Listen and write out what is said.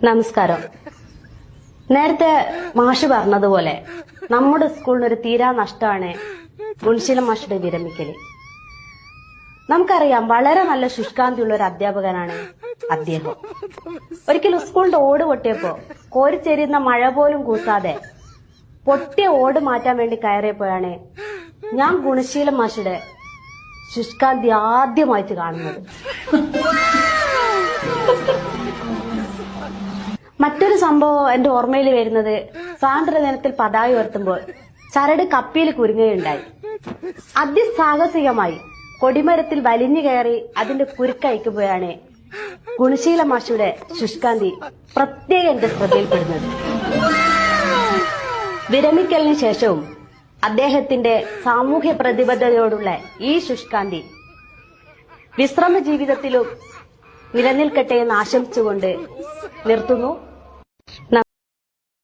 നമസ്കാരം. നേരത്തെ മാഷ് പറഞ്ഞതുപോലെ നമ്മുടെ സ്കൂളിനൊരു തീരാ നഷ്ടമാണ് ഗുണശീലൻ മാഷുടെ വിരമിക്കല്. നമുക്കറിയാം, വളരെ നല്ല ശുഷ്കാന്തിയുള്ള ഒരു അധ്യാപകനാണ് അദ്ദേഹം. ഒരിക്കലും സ്കൂളിന്റെ ഓട് പൊട്ടിയപ്പോ കോരിച്ചെരിയുന്ന മഴ പോലും കൂസാതെ പൊട്ടിയ ഓട് മാറ്റാൻ വേണ്ടി കയറിയപ്പോഴാണ് ഞാൻ ഗുണശീലൻ മാഷുടെ ശുഷ്കാന്തി ആദ്യമായിട്ട് കാണുന്നത്. മറ്റൊരു സംഭവം എന്റെ ഓർമ്മയിൽ വരുന്നത്, സ്വാതന്ത്ര്യദിനത്തിൽ പതാക ഉയർത്തുമ്പോൾ ചരട് കപ്പിയിൽ കുരുങ്ങുകയുണ്ടായി. അതിസാഹസികമായി കൊടിമരത്തിൽ വലിഞ്ഞു കയറി അതിന്റെ കുരുക്കയക്കുമ്പോഴാണ് ഗുണശീലൻ മാഷുടെ ശുഷ്കാന്തി പ്രത്യേകം എന്റെ ശ്രദ്ധയിൽപ്പെടുന്നത്. വിരമിക്കലിന് ശേഷവും അദ്ദേഹത്തിന്റെ സാമൂഹ്യ പ്രതിബദ്ധതയോടുള്ള ഈ ശുഷ്കാന്തി വിശ്രമ ജീവിതത്തിലും നിലനിൽക്കട്ടെ എന്ന് ആശംസിച്ചുകൊണ്ട് നിർത്തുന്നു.